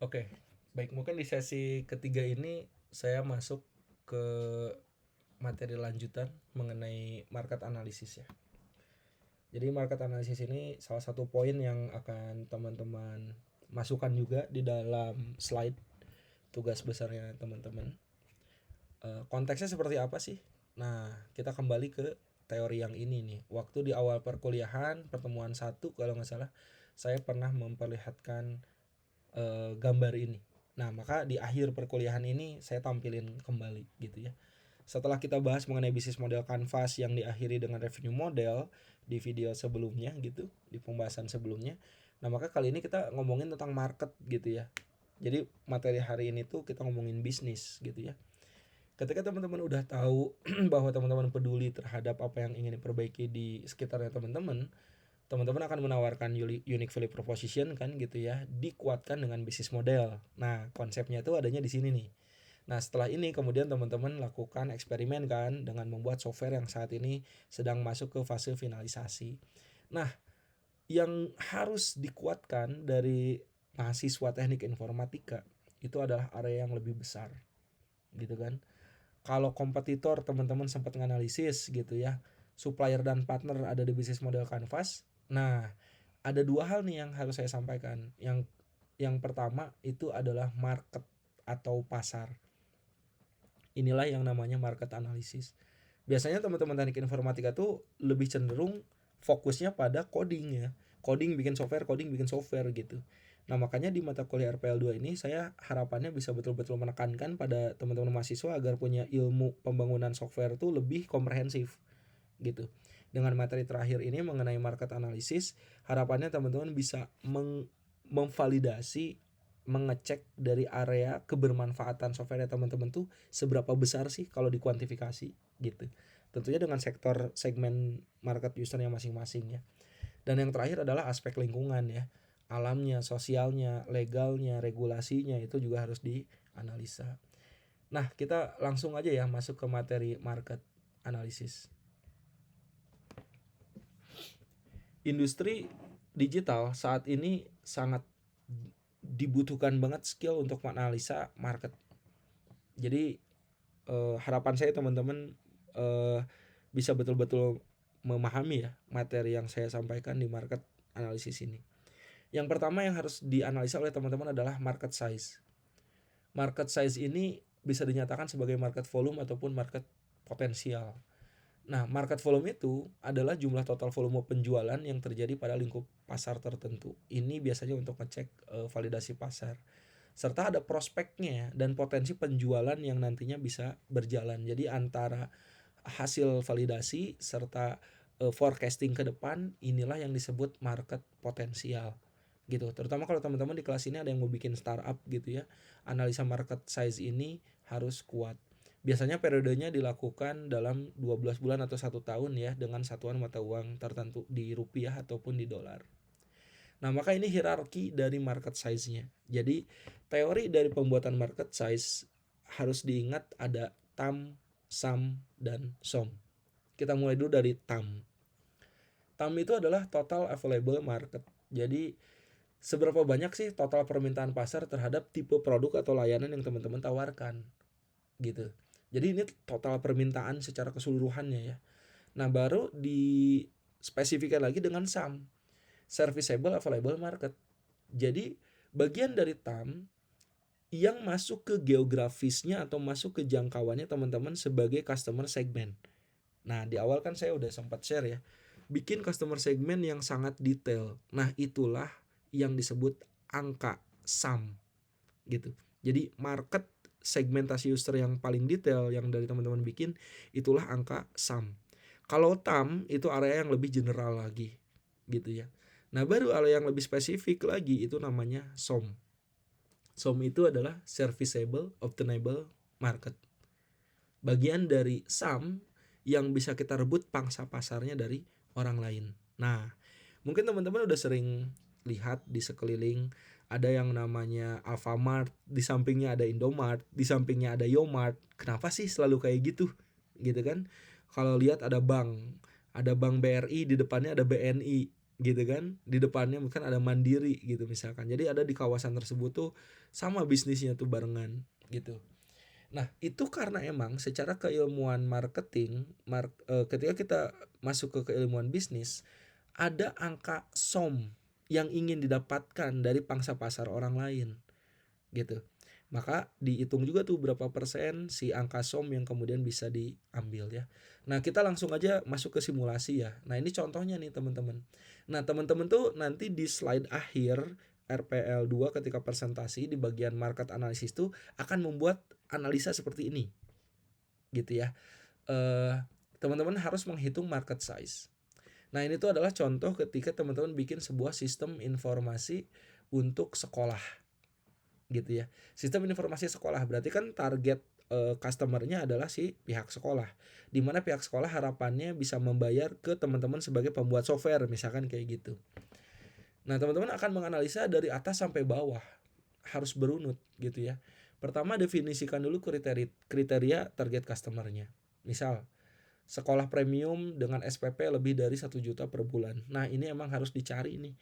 Oke, baik, mungkin di sesi ketiga ini saya masuk ke materi lanjutan mengenai market analysis ya. Jadi market analysis ini salah satu poin yang akan teman-teman masukkan juga di dalam slide tugas besarnya teman-teman. Konteksnya seperti apa sih? Nah, kita kembali ke teori yang ini nih. Waktu di awal perkuliahan, pertemuan satu kalau nggak salah, saya pernah memperlihatkan gambar ini. Nah, maka di akhir perkuliahan ini saya tampilin kembali gitu ya. Setelah kita bahas mengenai bisnis model Canvas yang diakhiri dengan revenue model di video sebelumnya gitu, di pembahasan sebelumnya. Nah, maka kali ini kita ngomongin tentang market gitu ya. Jadi materi hari ini tuh kita ngomongin bisnis gitu ya. Ketika teman-teman udah tahu bahwa teman-teman peduli terhadap apa yang ingin diperbaiki di sekitarnya teman-teman, teman-teman akan menawarkan unique value proposition kan gitu ya, dikuatkan dengan bisnis model. Nah, konsepnya itu adanya di sini nih. Nah, setelah ini kemudian teman-teman lakukan eksperimen kan dengan membuat software yang saat ini sedang masuk ke fase finalisasi. Nah, yang harus dikuatkan dari mahasiswa teknik informatika itu adalah area yang lebih besar gitu kan. Kalau kompetitor teman-teman sempat nganalisis gitu ya, supplier dan partner ada di bisnis model Canvas. Nah, ada dua hal nih yang harus saya sampaikan. Yang pertama itu adalah market atau pasar. Inilah yang namanya market analysis. Biasanya teman-teman teknik informatika tuh lebih cenderung fokusnya pada coding ya. Coding bikin software gitu. Nah, makanya di mata kuliah RPL 2 ini saya harapannya bisa betul-betul menekankan pada teman-teman mahasiswa agar punya ilmu pembangunan software tuh lebih komprehensif gitu. Dengan materi terakhir ini mengenai market analysis, harapannya teman-teman bisa memvalidasi, mengecek dari area kebermanfaatan software teman-teman tuh seberapa besar sih kalau dikuantifikasi gitu. Tentunya dengan sektor segmen market usernya masing-masing ya. Dan yang terakhir adalah aspek lingkungan ya. Alamnya, sosialnya, legalnya, regulasinya itu juga harus dianalisa. Nah, kita langsung aja ya masuk ke materi market analysis. Industri digital saat ini sangat dibutuhkan banget skill untuk menganalisa market. Jadi harapan saya teman-teman bisa betul-betul memahami ya materi yang saya sampaikan di market analisis ini. Yang pertama yang harus dianalisa oleh teman-teman adalah market size. Market size ini bisa dinyatakan sebagai market volume ataupun market potensial. Nah, market volume itu adalah jumlah total volume penjualan yang terjadi pada lingkup pasar tertentu. Ini biasanya untuk ngecek validasi pasar. Serta ada prospeknya dan potensi penjualan yang nantinya bisa berjalan. Jadi antara hasil validasi serta forecasting ke depan, inilah yang disebut market potensial gitu. Terutama kalau teman-teman di kelas ini ada yang mau bikin startup gitu ya, analisa market size ini harus kuat. Biasanya periodenya dilakukan dalam 12 bulan atau 1 tahun ya, dengan satuan mata uang tertentu di rupiah ataupun di dolar. Nah, maka ini hierarki dari market size-nya. Jadi, teori dari pembuatan market size harus diingat ada TAM, SAM, dan SOM. Kita mulai dulu dari TAM. TAM itu adalah total available market. Jadi, seberapa banyak sih total permintaan pasar terhadap tipe produk atau layanan yang teman-teman tawarkan gitu. Jadi ini total permintaan secara keseluruhannya ya. Nah, baru di spesifikkan lagi dengan SAM, serviceable available market. Jadi bagian dari TAM yang masuk ke geografisnya atau masuk ke jangkauannya teman-teman sebagai customer segment. Nah, di awal kan saya udah sempat share ya, bikin customer segment yang sangat detail. Nah, itulah yang disebut angka SAM gitu. Jadi market segmentasi user yang paling detail yang dari teman-teman bikin, itulah angka SAM. Kalau TAM itu area yang lebih general lagi gitu ya. Nah, baru area yang lebih spesifik lagi itu namanya SOM. SOM itu adalah serviceable obtainable market. Bagian dari SAM yang bisa kita rebut pangsa pasarnya dari orang lain. Nah, mungkin teman-teman udah sering lihat di sekeliling ada yang namanya Alfamart, di sampingnya ada Indomart, di sampingnya ada Yomart. Kenapa sih selalu kayak gitu? Gitu kan? Kalau lihat ada bank BRI, di depannya ada BNI gitu kan. Di depannya mungkin ada Mandiri gitu misalkan. Jadi ada di kawasan tersebut tuh sama bisnisnya tuh barengan gitu. Nah, itu karena emang secara keilmuan marketing, ketika kita masuk ke keilmuan bisnis, ada angka SOM yang ingin didapatkan dari pangsa pasar orang lain gitu. Maka dihitung juga tuh berapa persen si angka SOM yang kemudian bisa diambil ya. Nah, kita langsung aja masuk ke simulasi ya. Nah, ini contohnya nih teman-teman. Nah, teman-teman tuh nanti di slide akhir RPL 2 ketika presentasi di bagian market analysis tuh akan membuat analisa seperti ini gitu ya. Teman-teman harus menghitung market size. Nah, ini tuh adalah contoh ketika teman-teman bikin sebuah sistem informasi untuk sekolah gitu ya. Sistem informasi sekolah berarti kan target customer-nya adalah si pihak sekolah. Di mana pihak sekolah harapannya bisa membayar ke teman-teman sebagai pembuat software misalkan kayak gitu. Nah, teman-teman akan menganalisa dari atas sampai bawah. Harus berunut gitu ya. Pertama definisikan dulu kriteria target customer-nya. Misal sekolah premium dengan SPP lebih dari 1 juta per bulan. Nah, ini emang harus dicari nih.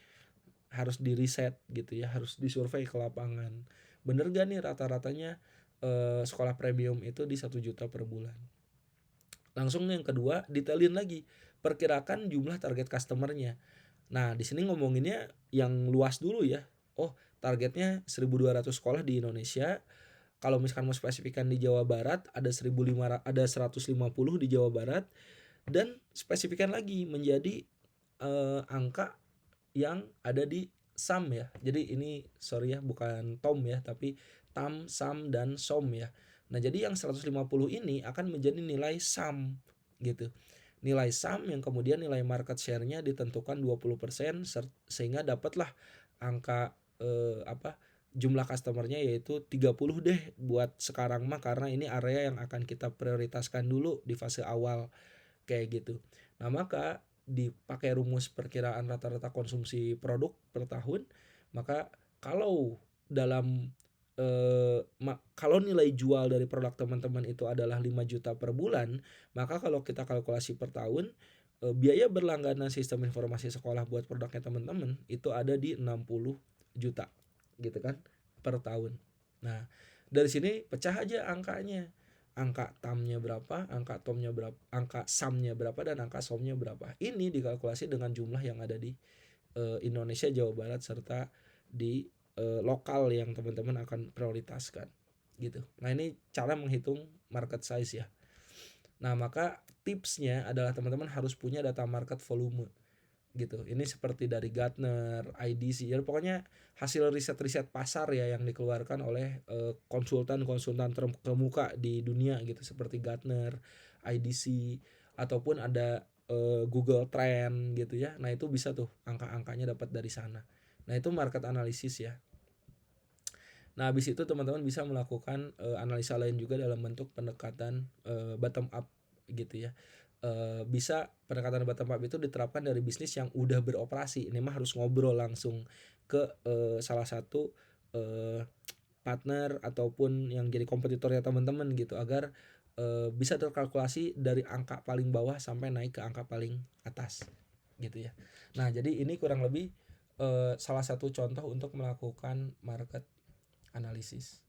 Harus di riset gitu ya, harus disurvei ke lapangan. Bener gak nih rata-ratanya sekolah premium itu di 1 juta per bulan. Langsung yang kedua, detailin lagi, perkirakan jumlah target customernya. Nah, di sini ngomonginnya yang luas dulu ya. Oh, targetnya 1.200 sekolah di Indonesia. Kalau misalkan mau spesifikan di Jawa Barat ada 150 di Jawa Barat, dan spesifikan lagi menjadi angka yang ada di sum ya. Jadi ini sorry ya, bukan tom ya, tapi tam, sum, dan som ya. Nah, jadi yang 150 ini akan menjadi nilai sum gitu. Nilai sum yang kemudian nilai market share-nya ditentukan 20% sehingga dapatlah angka jumlah customernya yaitu 30 deh buat sekarang mah, karena ini area yang akan kita prioritaskan dulu di fase awal kayak gitu. Nah, maka dipakai rumus perkiraan rata-rata konsumsi produk per tahun, maka kalau dalam kalau nilai jual dari produk teman-teman itu adalah 5 juta per bulan, maka kalau kita kalkulasi per tahun, biaya berlangganan sistem informasi sekolah buat produknya teman-teman itu ada di 60 juta gitu kan per tahun. Nah, dari sini pecah aja angkanya. Angka tamnya berapa, angka tomnya berapa, angka sumnya berapa, dan angka somnya berapa. Ini dikalkulasi dengan jumlah yang ada di Indonesia, Jawa Barat, serta di lokal yang teman-teman akan prioritaskan gitu. Nah, ini cara menghitung market size ya. Nah, maka tipsnya adalah teman-teman harus punya data market volume gitu. Ini seperti dari Gartner, IDC, ya pokoknya hasil riset-riset pasar ya yang dikeluarkan oleh konsultan-konsultan terkemuka di dunia gitu, seperti Gartner, IDC, ataupun ada Google Trend gitu ya. Nah, itu bisa tuh angka-angkanya dapat dari sana. Nah, itu market analysis ya. Nah, habis itu teman-teman bisa melakukan analisa lain juga dalam bentuk pendekatan bottom up gitu ya. Bisa pendekatan bottom up itu diterapkan dari bisnis yang udah beroperasi. Ini mah harus ngobrol langsung ke salah satu partner ataupun yang jadi kompetitornya teman-teman gitu, agar bisa terkalkulasi dari angka paling bawah sampai naik ke angka paling atas gitu ya. Nah, jadi ini kurang lebih salah satu contoh untuk melakukan market analisis.